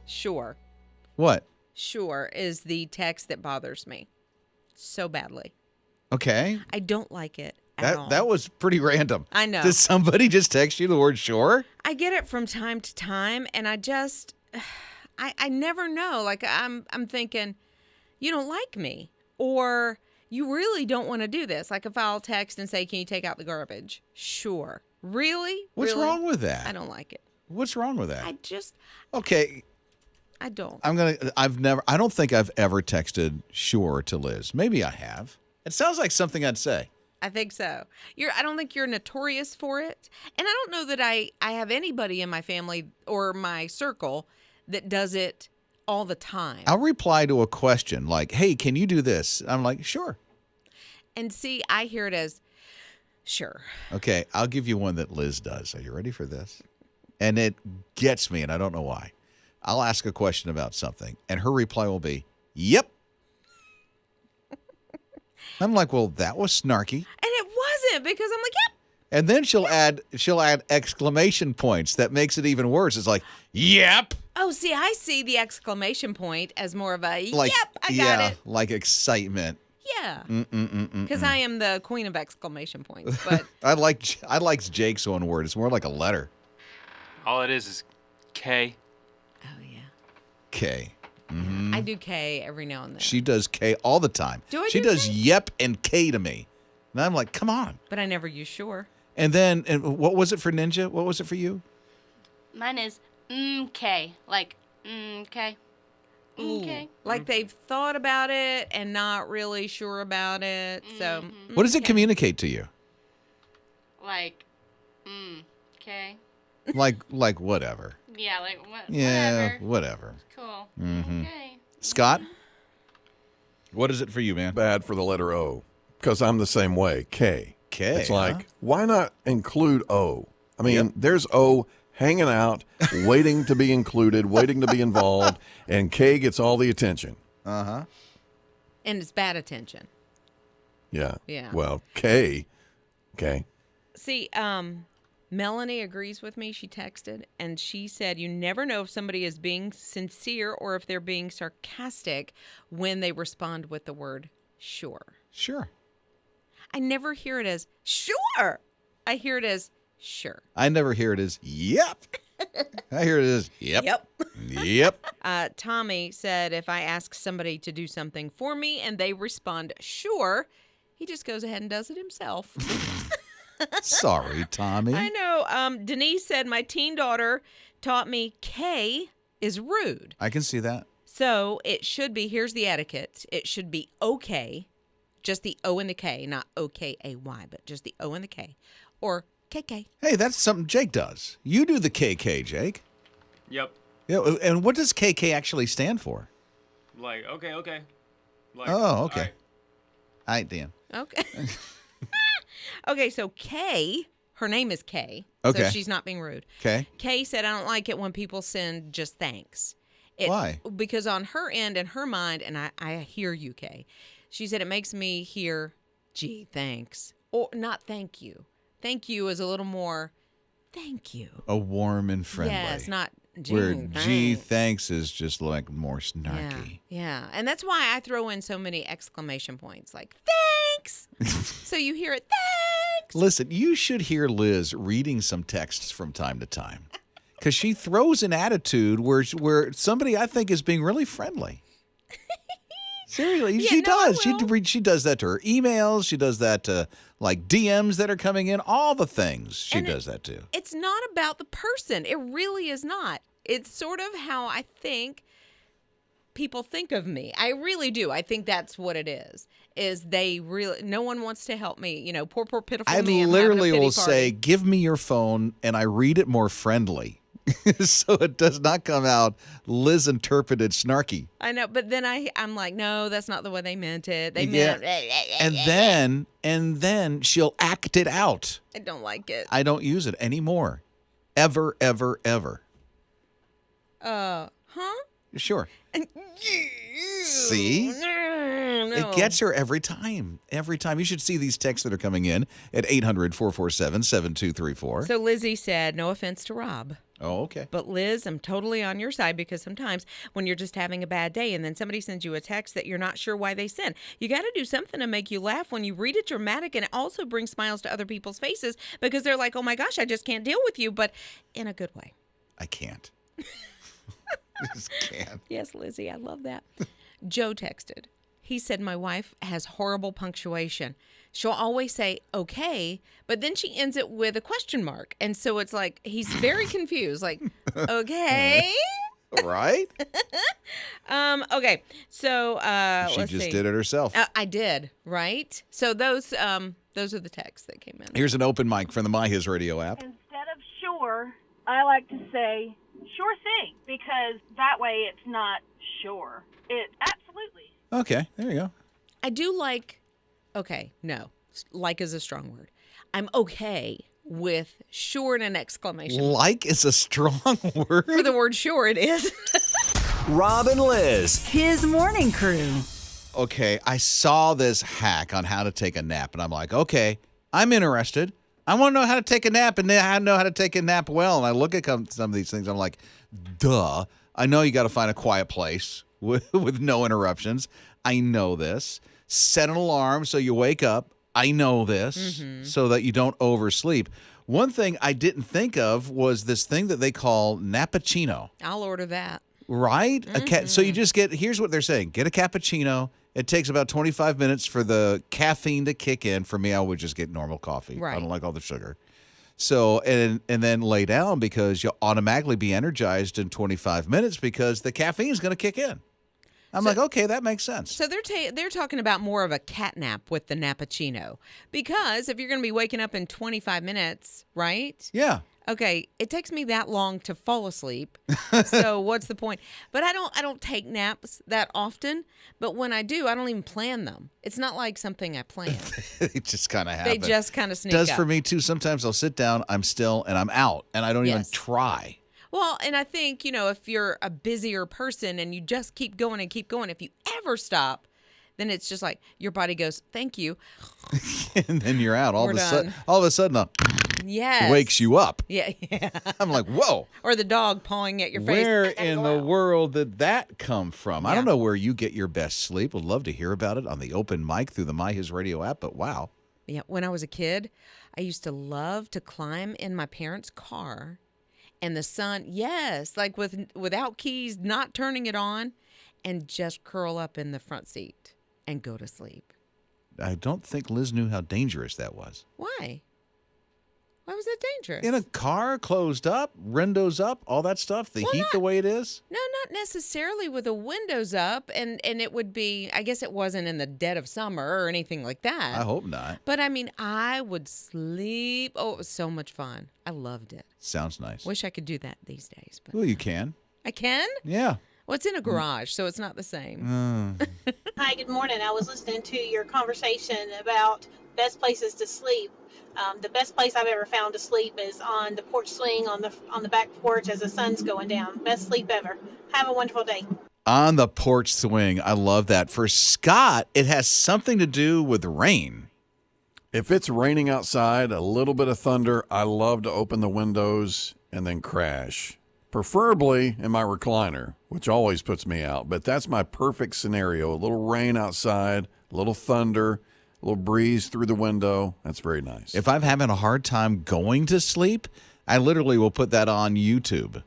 Sure. What? Sure is the text that bothers me so badly. Okay. I don't like it at all. That was pretty random. I know. Did somebody just text you the word sure? I get it from time to time, and I just, I never know. Like, I'm thinking, you don't like me, or you really don't want to do this. Like, if I'll text and say, can you take out the garbage? Sure. Really? What's Really? wrong with that? I don't like it. What's wrong with that? Okay. I don't. I don't think I've ever texted sure to Liz. Maybe I have. It sounds like something I'd say. I think so. I don't think you're notorious for it. And I don't know that I have anybody in my family or my circle that does it all the time. I'll reply to a question like, hey, can you do this? I'm like, sure. And see, I hear it as, sure. Okay, I'll give you one that Liz does. Are you ready for this? And it gets me, and I don't know why. I'll ask a question about something, and her reply will be, yep. I'm like, well, that was snarky. And it wasn't, because I'm like, yep. And then she'll add exclamation points. That makes it even worse. It's like, yep. Oh, see, I see the exclamation point as more of a, Like, yep, I got it. Like excitement. Yeah. Because I am the queen of exclamation points. But I like Jake's one word. It's more like a letter. All it is K. Oh, yeah. K. Mm-hmm. I do K every now and then. She does K all the time. She does K? Yep and K to me. And I'm like, come on. But I never use sure. And then, what was it for Ninja? What was it for you? Mine is K. Like, K. Okay. Like they've thought about it and not really sure about it. So, what does it communicate to you? Like, K. Like whatever. Yeah, like what? Yeah, whatever. Cool. Mm-hmm. Okay. Scott, what is it for you, man? Bad for the letter O, because I'm the same way. K. It's like, why not include O? I mean, there's O hanging out, waiting to be included, waiting to be involved, and K gets all the attention. Uh-huh. And it's bad attention. Yeah. Yeah. Well, K. See, Melanie agrees with me. She texted, and she said, you never know if somebody is being sincere or if they're being sarcastic when they respond with the word sure. Sure. I never hear it as sure. I hear it as sure. I never hear it as yep. I hear it as yep. Yep. Tommy said, if I ask somebody to do something for me and they respond sure, he just goes ahead and does it himself. Sorry, Tommy. I know. Denise said, my teen daughter taught me K is rude. I can see that. So it should be, here's the etiquette. It should be okay, just the O and the K, not O-K-A-Y, but just the O and the K, or KK. Hey, that's something Jake does. You do the KK, Jake. Yep. Yeah, and what does KK actually stand for? Like, okay. Like, oh, okay. All right, Dan. Okay. Okay, so Kay, her name is Kay. Okay. So she's not being rude. Okay. Kay said, I don't like it when people send just thanks. Why? Because on her end and her mind, and I hear you, Kay, she said it makes me hear, gee, thanks. Or not thank you. Thank you is a little more, thank you. A warm and friendly. Yes, not gee, where thanks. Gee, thanks is just like more snarky. Yeah. And that's why I throw in so many exclamation points like, thanks. So you hear it, thanks. Listen, you should hear Liz reading some texts from time to time because she throws an attitude where somebody I think is being really friendly. Seriously, she does. She does that to her emails. She does that to like DMs that are coming in. All the things she does that to. It's not about the person. It really is not. It's sort of how I think people think of me. I really do. I think that's what it is. Is they really, no one wants to help me. You know, poor pitiful me. I literally will say, give me your phone, and I read it more friendly. So it does not come out Liz interpreted snarky. I know, but then I'm like, no, that's not the way they meant it. They meant and then she'll act it out. I don't like it. I don't use it anymore. Ever. Huh? Sure. And See? No. It gets her every time. Every time. You should see these texts that are coming in at 800-447-7234. So Lizzie said, no offense to Rob. Oh, okay. But Liz, I'm totally on your side because sometimes when you're just having a bad day and then somebody sends you a text that you're not sure why they sent, you got to do something to make you laugh when you read it dramatic, and it also brings smiles to other people's faces because they're like, oh my gosh, I just can't deal with you, but in a good way. I can't. I just can't. Yes, Lizzie, I love that. Joe texted. He said, my wife has horrible punctuation. She'll always say, okay, but then she ends it with a question mark. And so it's like, he's very confused. Like, okay. Right? Okay. So, She let's just see. did it herself. I did, right? So those are the texts that came in. Here's an open mic from the My His Radio app. Instead of sure, I like to say sure thing, because that way it's not sure. It absolutely. Okay, there you go. I do like, okay, no, like is a strong word. I'm okay with sure and an exclamation. Like is a strong word. For the word sure, it is. Rob and Lizz. His morning crew. Okay, I saw this hack on how to take a nap, and I'm like, okay, I'm interested. I want to know how to take a nap, and I know how to take a nap well. And I look at some of these things, I'm like, duh. I know you got to find a quiet place with no interruptions. I know this. Set an alarm so you wake up. I know this, so that you don't oversleep. One thing I didn't think of was this thing that they call nappuccino. I'll order that. Right? So you just here's what they're saying. Get a cappuccino. It takes about 25 minutes for the caffeine to kick in. For me, I would just get normal coffee. Right. I don't like all the sugar. So, and then lay down because you'll automatically be energized in 25 minutes because the caffeine is going to kick in. I'm like, okay, that makes sense. So they're talking about more of a cat nap with the nappuccino, because if you're going to be waking up in 25 minutes, right? Yeah. Okay, it takes me that long to fall asleep. So what's the point? But I don't take naps that often. But when I do, I don't even plan them. It's not like something I plan. It just kind of happens. They just kind of sneak Does up. for me too. Sometimes I'll sit down, I'm still, and I'm out, and I don't even Yes. try. Well, and I think, if you're a busier person and you just keep going and keep going, if you ever stop, then it's just like your body goes, thank you. And then you're out. All We're of done. a sudden, Yes. wakes you up. Yeah. I'm like, whoa. Or the dog pawing at your face. Where I gotta in go the out. world did that come from? I Yeah. don't know where you get your best sleep. Would love to hear about it on the open mic through the My His Radio app, but wow. Yeah, when I was a kid, I used to love to climb in my parents' car, and the sun, yes, like without keys, not turning it on, and just curl up in the front seat and go to sleep. I don't think Liz knew how dangerous that was. Why? Why was that dangerous? In a car, closed up, windows up, all that stuff, the heat the way it is. No, not necessarily with the windows up, and it would be, I guess it wasn't in the dead of summer or anything like that. I hope not. But I mean, I would sleep. Oh, it was so much fun. I loved it. Sounds nice. Wish I could do that these days, but Well, you can. I can? Yeah. Well, it's in a garage, so it's not the same. Hi, good morning. I was listening to your conversation about best places to sleep. The best place I've ever found to sleep is on the porch swing on the back porch as the sun's going down. Best sleep ever. Have a wonderful day. On the porch swing. I love that. For Scott, it has something to do with rain. If it's raining outside, a little bit of thunder, I love to open the windows and then crash. Preferably in my recliner, which always puts me out. But that's my perfect scenario. A little rain outside, a little thunder, a little breeze through the window. That's very nice. If I'm having a hard time going to sleep, I literally will put that on YouTube.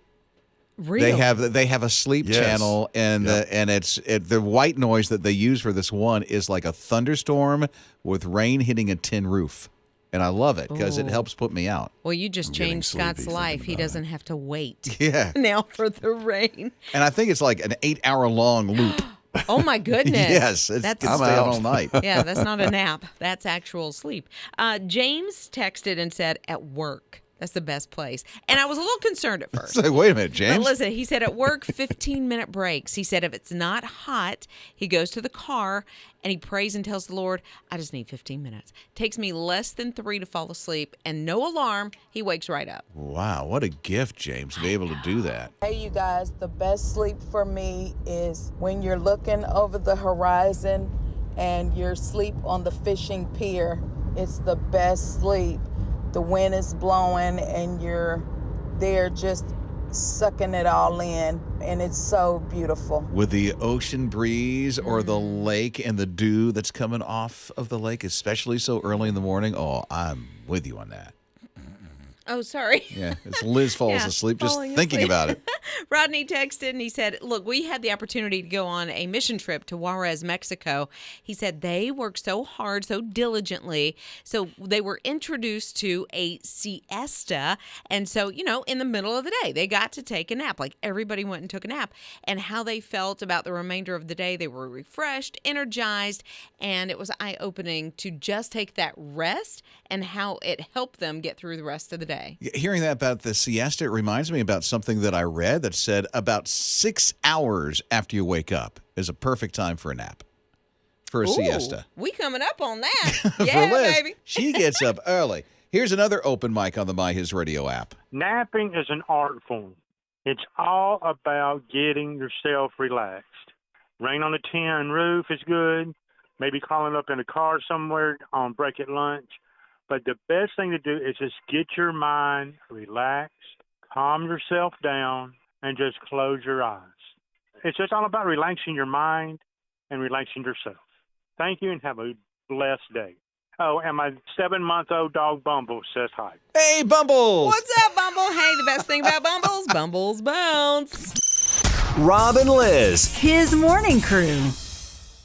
Really? They have a sleep Yes. channel, and the white noise that they use for this one is like a thunderstorm with rain hitting a tin roof, and I love it because it Ooh. helps put me out. Well, you just getting changed sleepy Scott's thinking life. He about doesn't have to wait Yeah, now for the rain. and I think it's like an 8-hour long loop. Oh, my goodness. Yes, it That's can stay out all night. Yeah, that's not a nap. That's actual sleep. James texted and said, at work. That's the best place. And I was a little concerned at first. It's like, wait a minute, James. But listen, he said at work, 15-minute breaks. He said if it's not hot, he goes to the car and he prays and tells the Lord, I just need 15 minutes. Takes me less than 3 to fall asleep, and no alarm. He wakes right up. Wow, what a gift, James, to be able to do that. Hey, you guys, the best sleep for me is when you're looking over the horizon and you're asleep on the fishing pier. It's the best sleep. The wind is blowing and you're there just sucking it all in, and it's so beautiful. With the ocean breeze or the lake and the dew that's coming off of the lake, especially so early in the morning, oh, I'm with you on that. Oh, sorry. Yeah, as Liz falls asleep just thinking about it. Rodney texted and he said, look, we had the opportunity to go on a mission trip to Juarez, Mexico. He said they worked so hard, so diligently. So they were introduced to a siesta. And so, in the middle of the day, they got to take a nap. Like everybody went and took a nap. And how they felt about the remainder of the day, they were refreshed, energized, and it was eye-opening to just take that rest and how it helped them get through the rest of the day. Hearing that about the siesta, it reminds me about something that I read that said about 6 hours after you wake up is a perfect time for a nap, for a siesta. We coming up on that. For Yeah, Liz, baby. she gets up early. Here's another open mic on the My His Radio app. Napping is an art form. It's all about getting yourself relaxed. Rain on the tin roof is good. Maybe calling up in a car somewhere on break at lunch. But the best thing to do is just get your mind relaxed, calm yourself down, and just close your eyes. It's just all about relaxing your mind and relaxing yourself. Thank you and have a blessed day. Oh, and my 7-month-old dog Bumble says hi. Hey, Bumbles! What's up, Bumble? Hey, the best thing about Bumbles, Bumbles bounce. Rob and Liz. His morning crew.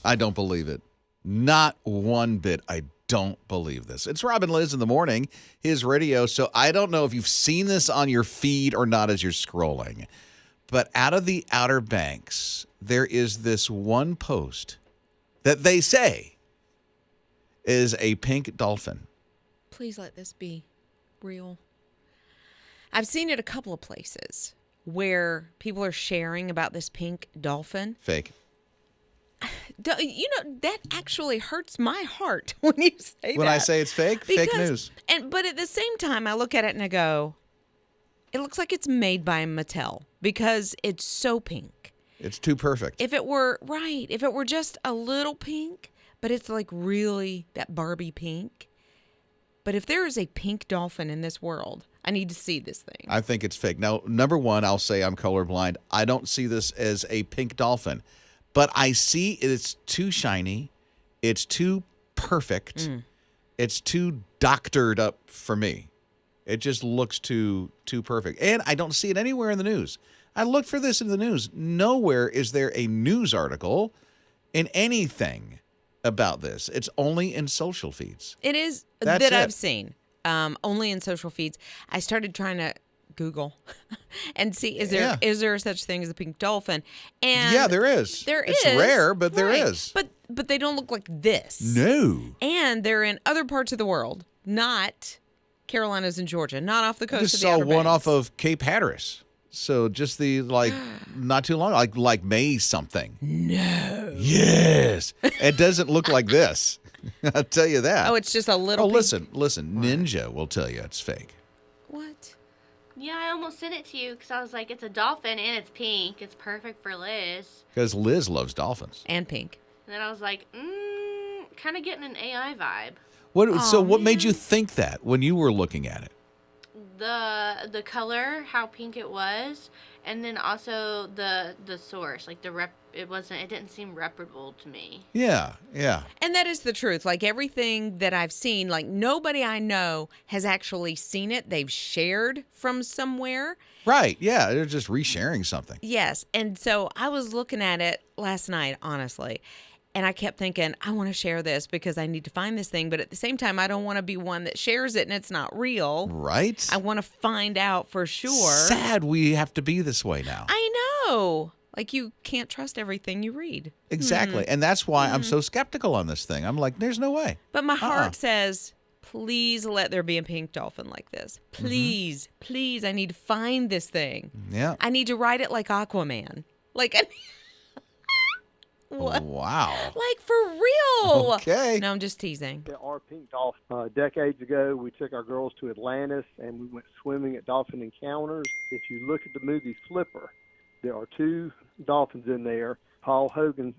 I don't believe it. Not one bit. I don't believe this. It's Rob and Lizz in the morning, His Radio. So I don't know if you've seen this on your feed or not as you're scrolling, but out of the Outer Banks, there is this one post that they say is a pink dolphin. Please let this be real. I've seen it a couple of places where people are sharing about this pink dolphin. Fake. That actually hurts my heart when you say that. When I say it's fake, fake news. But at the same time, I look at it and I go, it looks like it's made by Mattel because it's so pink. It's too perfect. If it were just a little pink, but it's like really that Barbie pink. But if there is a pink dolphin in this world, I need to see this thing. I think it's fake. Now, number one, I'll say I'm colorblind. I don't see this as a pink dolphin. But I see it's too shiny. It's too perfect. It's too doctored up for me. It just looks too perfect. And I don't see it anywhere in the news. I looked for this in the news. Nowhere is there a news article in anything about this. It's only in social feeds. It is That's that it. I've seen. Only in social feeds. I started trying to Google and see is there such thing as a pink dolphin? And yeah, there is. It's rare, but there is. But they don't look like this. No. And they're in other parts of the world, not Carolinas and Georgia, not off the coast I just of the saw Outer one Banks. off of Cape Hatteras. So just the not too long, like May something. No. Yes. It doesn't look like this. I'll tell you that. Oh, it's just a little. Oh, listen. Ninja will tell you it's fake. What? Yeah, I almost sent it to you because I was like, it's a dolphin and it's pink. It's perfect for Liz. Because Liz loves dolphins. And pink. And then I was like, kind of getting an AI vibe. What made you think that when you were looking at it? The color, how pink it was, and then also the source, like it didn't seem reputable to me. Yeah. And that is the truth. Like everything that I've seen, like nobody I know has actually seen it. They've shared from somewhere. Right. Yeah. They're just resharing something. Yes. And so I was looking at it last night, honestly. And I kept thinking, I want to share this because I need to find this thing. But at the same time, I don't want to be one that shares it and it's not real. Right. I want to find out for sure. Sad we have to be this way now. I know. Like you can't trust everything you read. Exactly. And that's why I'm so skeptical on this thing. I'm like, there's no way. But my heart says, please let there be a pink dolphin like this. Please, please, I need to find this thing. Yeah. I need to ride it like Aquaman. Like, what? Wow. Like, for real. Okay. No, I'm just teasing. There are pink dolphins. Decades ago, we took our girls to Atlantis, and we went swimming at Dolphin Encounters. If you look at the movie Flipper, there are 2 dolphins in there. Paul Hogan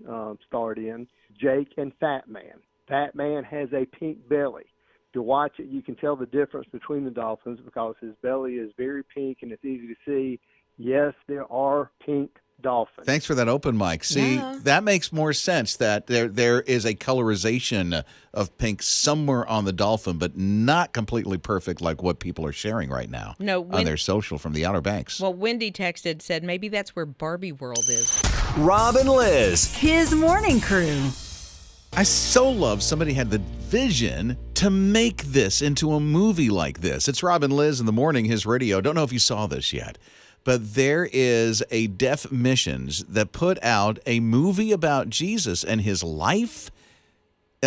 starred in, Jake and Fat Man. Fat Man has a pink belly. To watch it, you can tell the difference between the dolphins because his belly is very pink and it's easy to see. Yes, there are pink dolphins. Thanks for that open mic. See, that makes more sense that there is a colorization of pink somewhere on the dolphin, but not completely perfect like what people are sharing right now on their social from the Outer Banks. Well, Wendy texted, said maybe that's where Barbie World is. Rob and Lizz. His morning crew. I so love somebody had the vision to make this into a movie like this. It's Rob and Lizz in the morning, his radio. Don't know if you saw this yet, but there is a Deaf Missions that put out a movie about Jesus and his life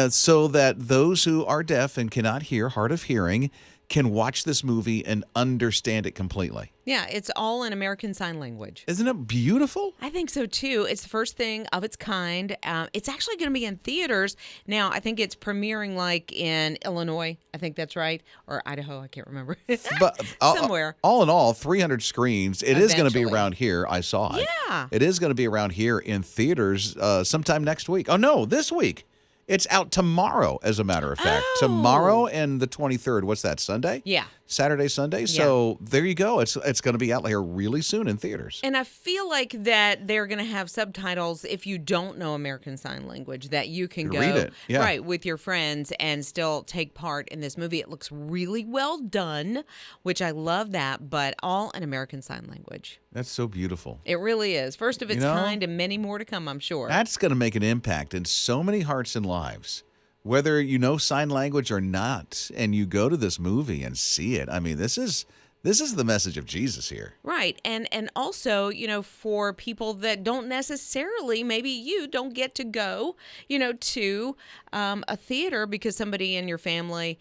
so that those who are deaf and cannot hear, hard of hearing, can watch this movie and understand it completely. Yeah, it's all in American Sign Language. Isn't it beautiful? I think so, too. It's the first thing of its kind. It's actually going to be in theaters. Now, I think it's premiering like in Illinois. I think that's right. Or Idaho. I can't remember. But somewhere. All in all, 300 screens. It is going to be Eventually. around here. I saw it. Yeah. It is going to be around here in theaters sometime next week. Oh, no, this week. It's out tomorrow, as a matter of fact. Oh. Tomorrow and the 23rd. What's that, Sunday? Yeah. Saturday, Sunday. So there you go. It's going to be out here really soon in theaters. And I feel like that they're going to have subtitles if you don't know American Sign Language that you can go read it. Yeah. right with your friends and still take part in this movie. It looks really well done, which I love that, but all in American Sign Language. That's so beautiful. It really is. First of its kind and many more to come, I'm sure. That's going to make an impact in so many hearts and lives. Whether you know sign language or not, and you go to this movie and see it. I mean, this is the message of Jesus here. Right. And also, for people that don't necessarily, maybe you don't get to go, to a theater because somebody in your family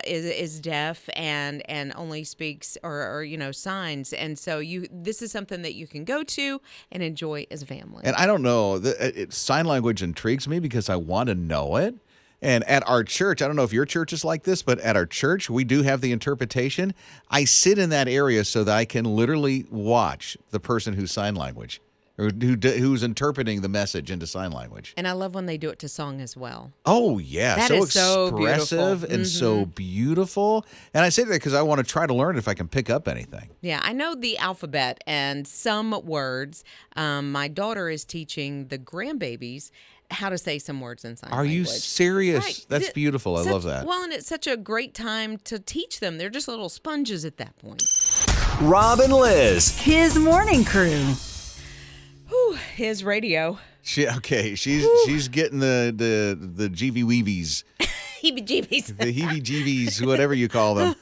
is deaf and only speaks or signs. And so this is something that you can go to and enjoy as a family. And I don't know, sign language intrigues me because I want to know it. And at our church, I don't know if your church is like this, but at our church, we do have the interpretation. I sit in that area so that I can literally watch the person who's sign language or who's interpreting the message into sign language. And I love when they do it to song as well. Oh, yeah. That so is so expressive beautiful. and so beautiful. And I say that because I want to try to learn if I can pick up anything. Yeah, I know the alphabet and some words. My daughter is teaching the grandbabies how to say some words in sign language. Are you serious? Right. That's beautiful. I love that. Well, and it's such a great time to teach them. They're just little sponges at that point. Rob and Lizz. His morning crew. Whew, his radio. She's getting the jeevy-weevies. Heebie-jeebies. The heebie-jeebies, whatever you call them.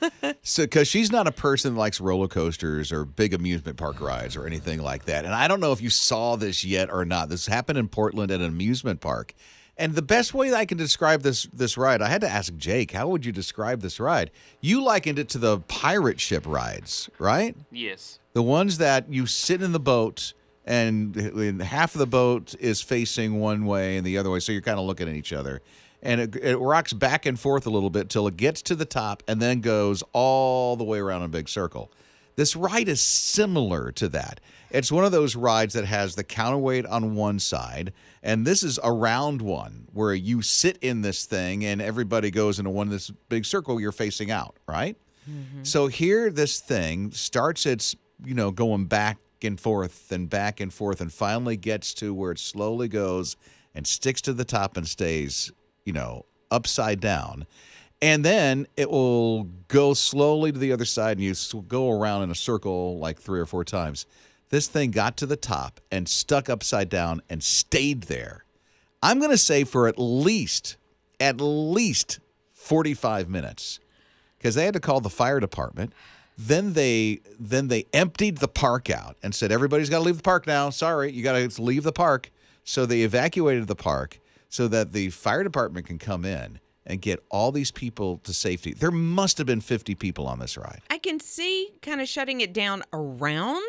So, because she's not a person that likes roller coasters or big amusement park rides or anything like that. And I don't know if you saw this yet or not. This happened in Portland at an amusement park. And the best way that I can describe this ride, I had to ask Jake, how would you describe this ride? You likened it to the pirate ship rides, right? Yes. The ones that you sit in the boat and half of the boat is facing one way and the other way. So you're kind of looking at each other. And it rocks back and forth a little bit till it gets to the top and then goes all the way around in a big circle. This ride is similar to that. It's one of those rides that has the counterweight on one side, and this is a round one where you sit in this thing and everybody goes into this big circle you're facing out, right? Mm-hmm. So here this thing starts its, going back and forth and finally gets to where it slowly goes and sticks to the top and stays upside down. And then it will go slowly to the other side and you go around in a circle like 3 or 4 times. This thing got to the top and stuck upside down and stayed there. I'm going to say for at least 45 minutes because they had to call the fire department. Then they emptied the park out and said, everybody's got to leave the park now. Sorry, you got to leave the park. So they evacuated the park so that the fire department can come in and get all these people to safety. There must have been 50 people on this ride. I can see kind of shutting it down around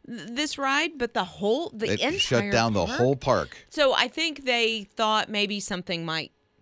this ride, but the entire shut down the park? whole park. So I think they thought maybe something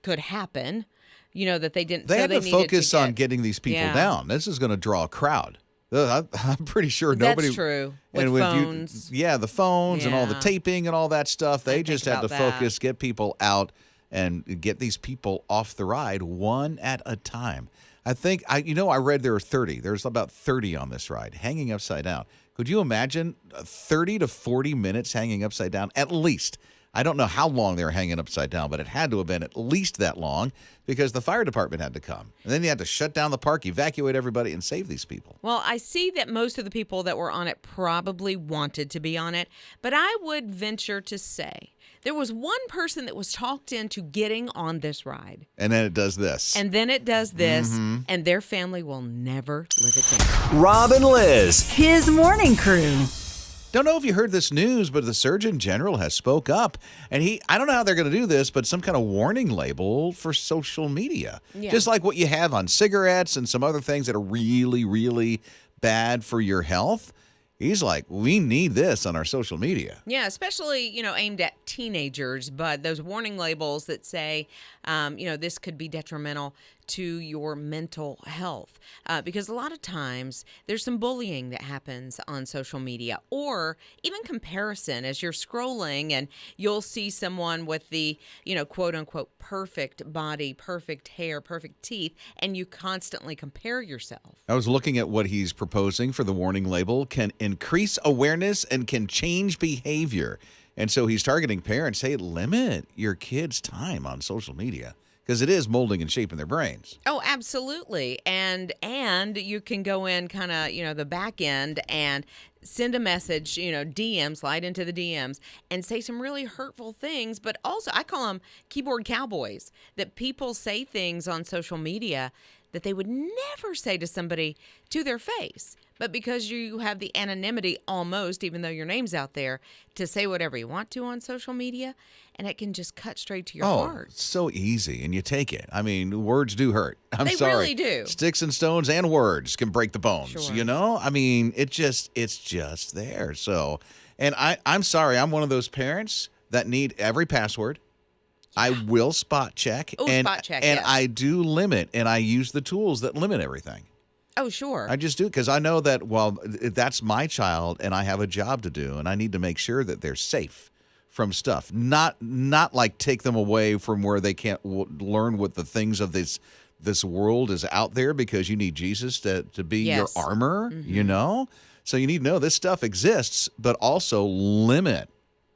could happen, that they didn't. They so had to needed focus on getting these people Yeah. down. This is going to draw a crowd. I'm pretty sure That's nobody. true. With And if phones. the phones and all the Yeah. taping and all that stuff. They just had to about that. focus, get people out, and get these people off the ride one at a time. I think I read there were 30. There's about 30 on this ride hanging upside down. Could you imagine 30 to 40 minutes hanging upside down at least? I don't know how long they were hanging upside down, but it had to have been at least that long because the fire department had to come. And then you had to shut down the park, evacuate everybody, and save these people. Well, I see that most of the people that were on it probably wanted to be on it, but I would venture to say there was one person that was talked into getting on this ride. And then it does this. And then it does this, and their family will never live again. Rob and Lizz. His morning crew. Don't know if you heard this news, but the Surgeon General has spoke up. And I don't know how they're going to do this, but some kind of warning label for social media. Yeah. Just like what you have on cigarettes and some other things that are really, really bad for your health. He's like, we need this on our social media. Yeah, especially, aimed at teenagers, but those warning labels that say, this could be detrimental to your mental health. Because a lot of times there's some bullying that happens on social media or even comparison as you're scrolling and you'll see someone with the, quote unquote, perfect body, perfect hair, perfect teeth, and you constantly compare yourself. I was looking at what he's proposing for the warning label can increase awareness and can change behavior. And so he's targeting parents. Hey, limit your kids' time on social media because it is molding and shaping their brains. Oh, absolutely. And you can go in kind of, the back end and send a message, DM, slide into the DMs and say some really hurtful things. But also I call them keyboard cowboys, that people say things on social media that they would never say to somebody to their face. But because you have the anonymity almost, even though your name's out there, to say whatever you want to on social media, and it can just cut straight to your heart. It's so easy, and you take it. I mean, words do hurt. They sorry. really do. Sticks and stones and words can break the bones, Sure. I mean, it's just there. So, and I'm sorry, I'm one of those parents that need every password. I will spot check. Oh, spot check, And yes. I do limit, and I use the tools that limit everything. Oh, sure. I just do because I know that, that's my child and I have a job to do and I need to make sure that they're safe from stuff. Not like take them away from where they can't learn what the things of this world is out there because you need Jesus to be your Yes. armor, So you need to know this stuff exists, but also limit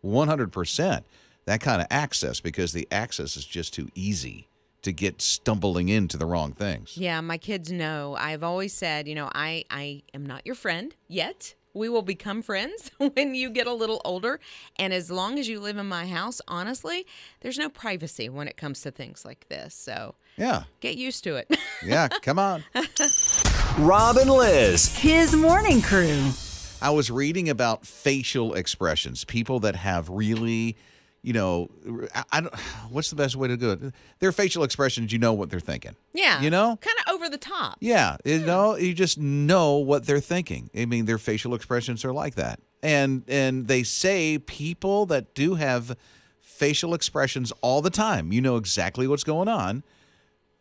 100% that kind of access because the access is just too easy to get stumbling into the wrong things. Yeah, my kids know. I've always said, I am not your friend yet. We will become friends when you get a little older. And as long as you live in my house, honestly, there's no privacy when it comes to things like this. So Yeah. get used to it. Yeah, come on. Rob and Lizz. His morning crew. I was reading about facial expressions, people that have really, I don't, what's the best way to do it? Their facial expressions, you know what they're thinking. Yeah. You know? Kind of over the top. Yeah, you just know what they're thinking. I mean, their facial expressions are like that. And they say people that do have facial expressions all the time, you know exactly what's going on,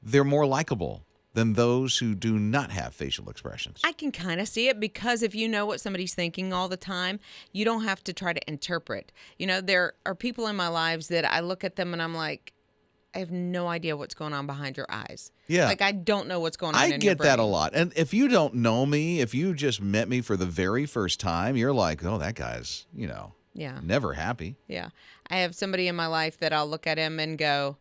they're more likable than those who do not have facial expressions. I can kind of see it because if you know what somebody's thinking all the time, you don't have to try to interpret. There are people in my lives that I look at them and I'm like, I have no idea what's going on behind your eyes. Yeah. Like, I don't know what's going on I in your get brain. that a lot. And if you don't know me, if you just met me for the very first time, you're like, oh, that guy's, Yeah. never happy. Yeah. I have somebody in my life that I'll look at him and go,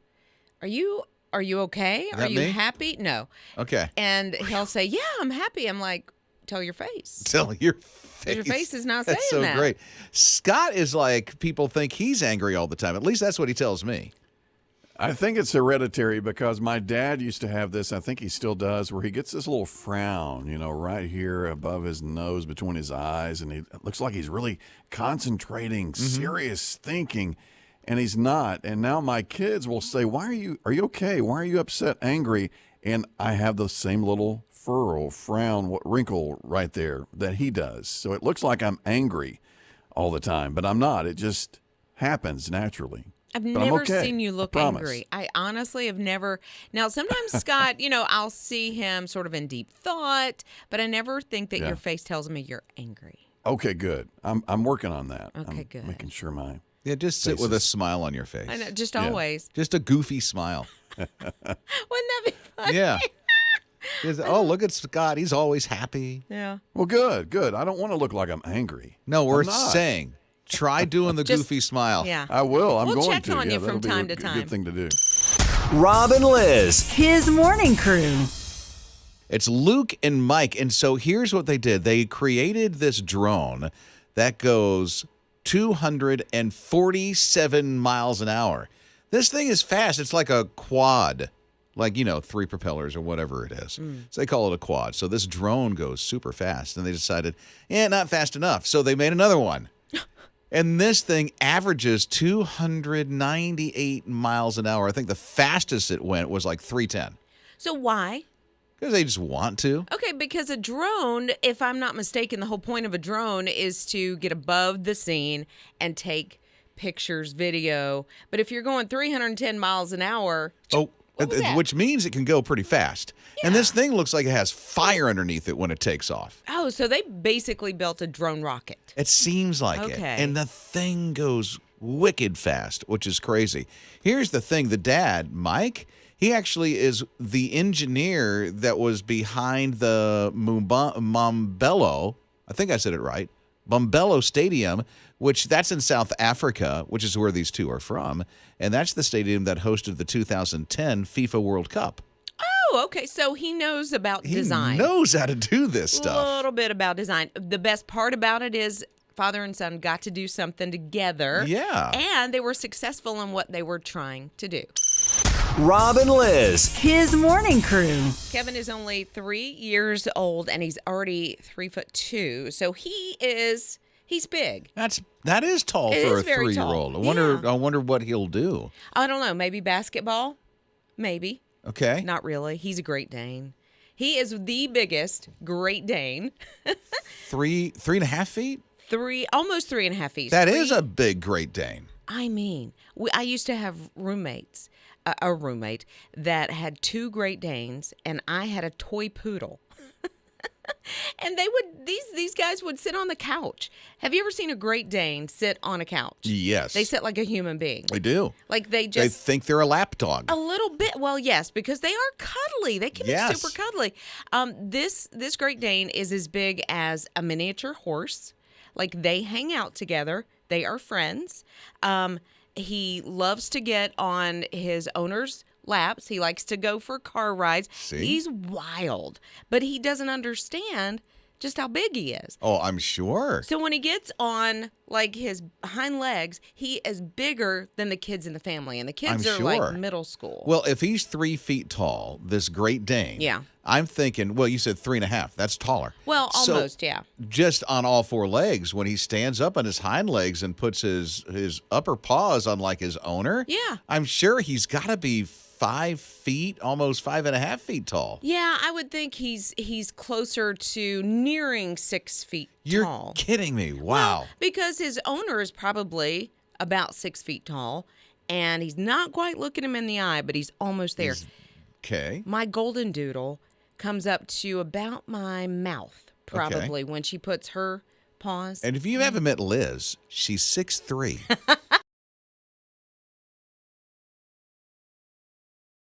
Are you okay? Is Are that you me? happy? No. Okay. And he'll say, yeah, I'm happy. I'm like, tell your face. Tell your face. Your face is not That's saying so that. great. Scott is like, people think he's angry all the time. At least that's what he tells me. I think it's hereditary because my dad used to have this, I think he still does, where he gets this little frown, right here above his nose, between his eyes, and it looks like he's really concentrating, serious thinking. and he's not. And now my kids will say, are you okay? Why are you upset, angry? And I have the same little furrow, frown, wrinkle right there that he does. So it looks like I'm angry all the time, but I'm not. It just happens naturally. I've But never I'm okay. seen you look I promise. angry. I honestly have never. Now, sometimes Scott, I'll see him sort of in deep thought, but I never think that Yeah. your face tells me you're angry. Okay, good. I'm working on that. Okay, I'm good. Making sure my Yeah, just sit with a smile on your face. I know, just Yeah. always. Just a goofy smile. Wouldn't that be funny? Yeah. Oh, look at Scott. He's always happy. Yeah. Well, good. I don't want to look like I'm angry. No, we're I'm not. saying try doing the Just- goofy smile. Yeah. I will. I'm We'll going check to. on you that'll from be time a to time. Good thing to do. Rob and Lizz. His morning crew. It's Luke and Mike. And so here's what they did. They created this drone that goes 247 miles an hour. This thing is fast. It's like a quad, like, 3 propellers or whatever it is. So they call it a quad. So this drone goes super fast. And they decided, not fast enough. So they made another one. And this thing averages 298 miles an hour. I think the fastest it went was like 310. So why? Because they just want to. Okay, because a drone, if I'm not mistaken, the whole point of a drone is to get above the scene and take pictures, video. But if you're going 310 miles an hour, what was that? Which means it can go pretty fast. And this thing looks like it has fire underneath it when it takes off. Oh, so they basically built a drone rocket. It seems like it. Okay. And the thing goes wicked fast, which is crazy. Here's the thing. The dad, Mike, he actually is the engineer that was behind the Mombello, I think I said it right, Mombello Stadium, which that's in South Africa, which is where these two are from. And that's the stadium that hosted the 2010 FIFA World Cup. Oh, okay. So he knows about He design. knows how to do this A stuff. little bit about design. The best part about it is father and son got to do something together. Yeah. And they were successful in what they were trying to do. Rob and Lizz. His morning crew. Kevin is only 3 years old and he's already 3'2". So he's big. That is tall It for is a very 3-year-old. tall. I wonder what he'll do. I don't know. Maybe basketball? Maybe. Okay. Not really. He's a Great Dane. He is the biggest Great Dane. 3.5 feet? Almost 3.5 feet. That is a big Great Dane. I mean, I used to have roommates, a roommate that had 2 Great Danes, and I had a toy poodle. And these guys would sit on the couch. Have you ever seen a Great Dane sit on a couch? Yes. They sit like a human being. They do. Like they They just think they're a lap dog. a little bit. Well, yes, because they are cuddly. They can Yes. be super cuddly. This Great Dane is as big as a miniature horse. Like they hang out together. They are friends. He loves to get on his owner's laps. He likes to go for car rides. See? He's wild, but he doesn't understand just how big he is. Oh, I'm sure. So when he gets on like his hind legs, he is bigger than the kids in the family, and the kids I'm are sure. like middle school. Well, if he's 3 feet tall, this Great Dane, Yeah. I'm thinking, well, you said 3.5. That's taller. Well, So, almost, yeah. just on all 4 legs, when he stands up on his hind legs and puts his upper paws on like his owner, Yeah. I'm sure he's got to be 5 feet, almost 5.5 feet tall. Yeah, I would think he's closer to nearing 6 feet You're tall. kidding me. Wow. Because his owner is probably about 6 feet tall, and he's not quite looking him in the eye, but he's almost there. Okay. My golden doodle comes up to about my mouth, probably, when she puts her paws. And if you haven't met Liz, she's 6'3".